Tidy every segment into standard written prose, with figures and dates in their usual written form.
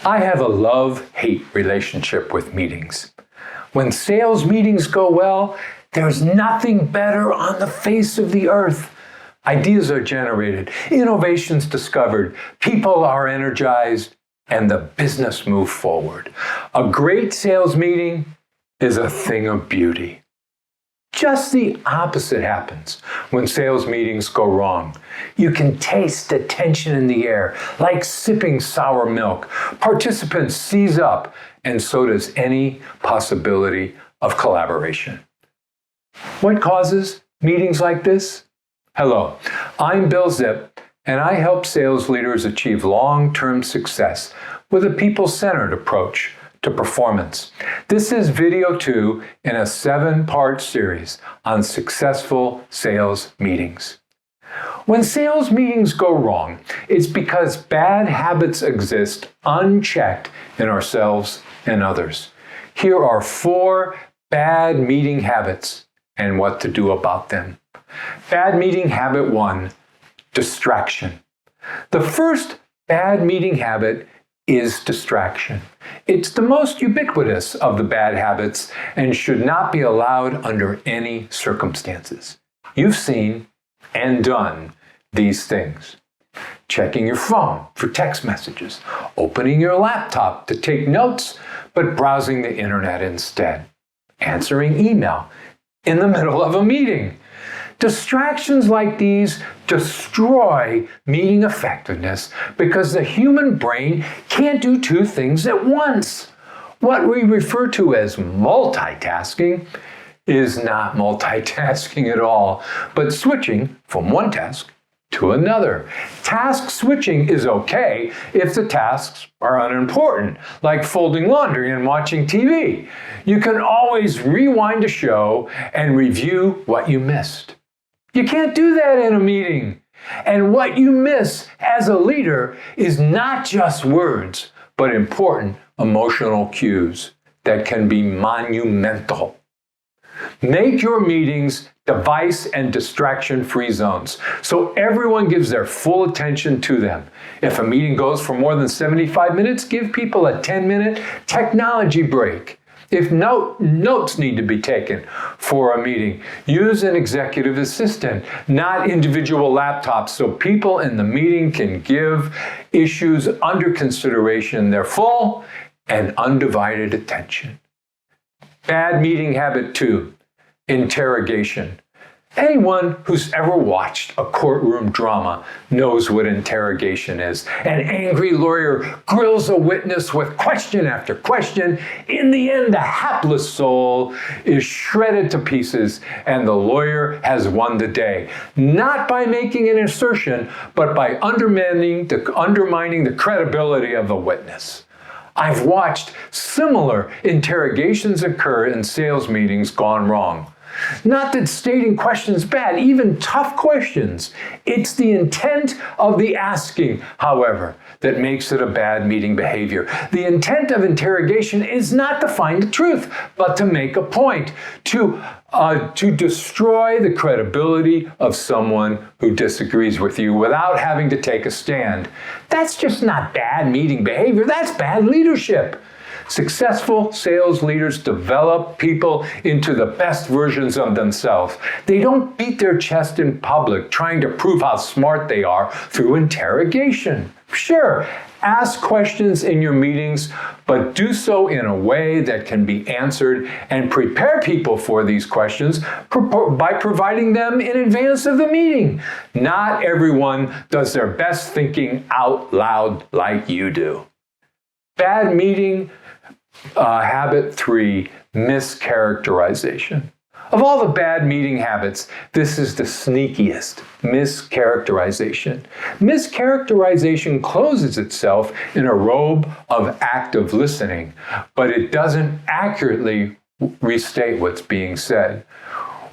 I have a love-hate relationship with meetings. When sales meetings go well, there's nothing better on the face of the earth. Ideas are generated, innovations discovered, people are energized, and the business moves forward. A great sales meeting is a thing of beauty. Just the opposite happens when sales meetings go wrong. You can taste the tension in the air, like sipping sour milk. Participants seize up, and so does any possibility of collaboration. What causes meetings like this? Hello, I'm Bill Zipp, and I help sales leaders achieve long-term success with a people-centered approach to performance. This is video 2 in a 7-part series on successful sales meetings. When sales meetings go wrong, it's because bad habits exist unchecked in ourselves and others. Here are 4 bad meeting habits and what to do about them. Bad meeting habit 1, distraction. The first bad meeting habit is distraction. It's the most ubiquitous of the bad habits and should not be allowed under any circumstances. You've seen and done these things. Checking your phone for text messages, opening your laptop to take notes, but browsing the internet instead, answering email in the middle of a meeting. Distractions like these destroy meeting effectiveness because the human brain can't do 2 things at once. What we refer to as multitasking is not multitasking at all, but switching from one task to another. Task switching is okay if the tasks are unimportant, like folding laundry and watching TV. You can always rewind a show and review what you missed. You can't do that in a meeting. And what you miss as a leader is not just words, but important emotional cues that can be monumental. Make your meetings device and distraction-free zones so everyone gives their full attention to them. If a meeting goes for more than 75 minutes, give people a 10-minute technology break. If notes need to be taken for a meeting, use an executive assistant, not individual laptops, so people in the meeting can give issues under consideration their full and undivided attention. Bad meeting habit 2, interrogation. Anyone who's ever watched a courtroom drama knows what interrogation is. An angry lawyer grills a witness with question after question. In the end, the hapless soul is shredded to pieces, and the lawyer has won the day. Not by making an assertion, but by undermining the credibility of the witness. I've watched similar interrogations occur in sales meetings gone wrong. Not that stating questions is bad, even tough questions. It's the intent of the asking, however, that makes it a bad meeting behavior. The intent of interrogation is not to find the truth, but to make a point, to destroy the credibility of someone who disagrees with you without having to take a stand. That's just not bad meeting behavior, that's bad leadership. Successful sales leaders develop people into the best versions of themselves. They don't beat their chest in public trying to prove how smart they are through interrogation. Sure, ask questions in your meetings, but do so in a way that can be answered and prepare people for these questions by providing them in advance of the meeting. Not everyone does their best thinking out loud like you do. Bad meeting habit 3, mischaracterization. Of all the bad meeting habits, this is the sneakiest, mischaracterization. Mischaracterization closes itself in a robe of active listening, but it doesn't accurately restate what's being said.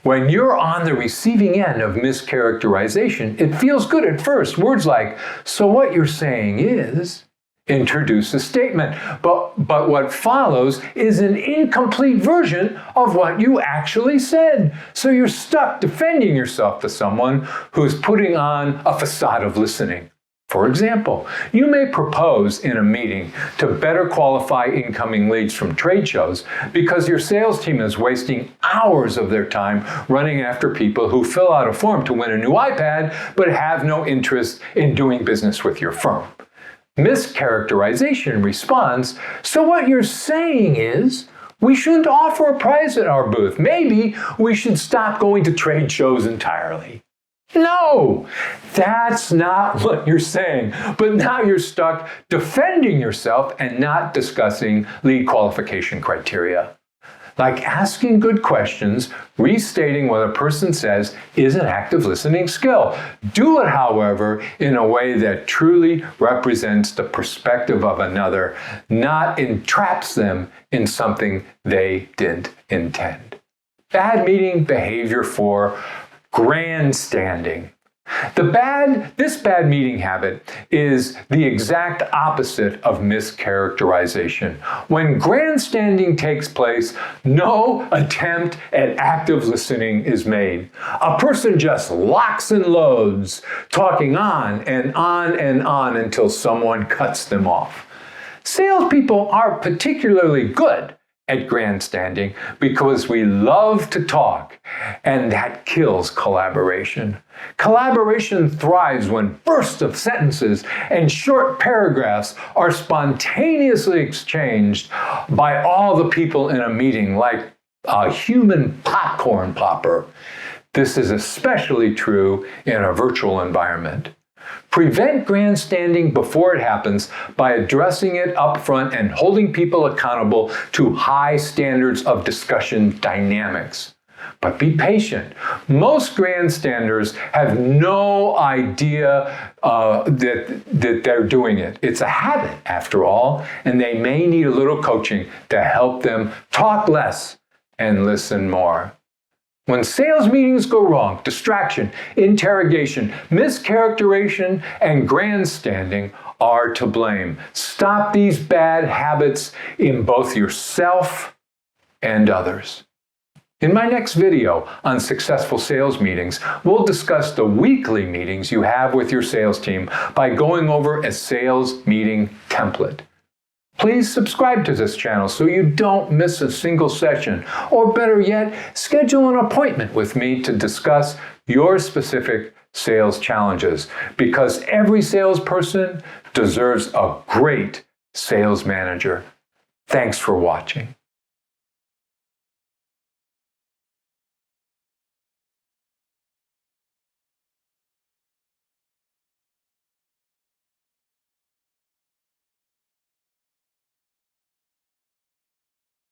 When you're on the receiving end of mischaracterization, it feels good at first. Words like, "So what you're saying is," introduce a statement, but what follows is an incomplete version of what you actually said. So you're stuck defending yourself to someone who's putting on a facade of listening For example, you may propose in a meeting to better qualify incoming leads from trade shows because your sales team is wasting hours of their time running after people who fill out a form to win a new iPad but have no interest in doing business with your firm. Mischaracterization responds, so what you're saying is, we shouldn't offer a prize at our booth. Maybe we should stop going to trade shows entirely. No, that's not what you're saying. But now you're stuck defending yourself and not discussing lead qualification criteria. Like asking good questions, restating what a person says is an active listening skill. Do it, however, in a way that truly represents the perspective of another, not entraps them in something they didn't intend. Bad meeting behavior 4. Grandstanding. This bad meeting habit is the exact opposite of mischaracterization. When grandstanding takes place, no attempt at active listening is made. A person just locks and loads, talking on and on and on until someone cuts them off. Salespeople are particularly good at grandstanding because we love to talk, and that kills collaboration. Collaboration thrives when bursts of sentences and short paragraphs are spontaneously exchanged by all the people in a meeting like a human popcorn popper. This is especially true in a virtual environment. Prevent grandstanding before it happens by addressing it up front and holding people accountable to high standards of discussion dynamics. But be patient. Most grandstanders have no idea that they're doing it. It's a habit, after all, and they may need a little coaching to help them talk less and listen more. When sales meetings go wrong, distraction, interrogation, mischaracterization, and grandstanding are to blame. Stop these bad habits in both yourself and others. In my next video on successful sales meetings, we'll discuss the weekly meetings you have with your sales team by going over a sales meeting template. Please subscribe to this channel so you don't miss a single session, or better yet, schedule an appointment with me to discuss your specific sales challenges, because every salesperson deserves a great sales manager. Thanks for watching.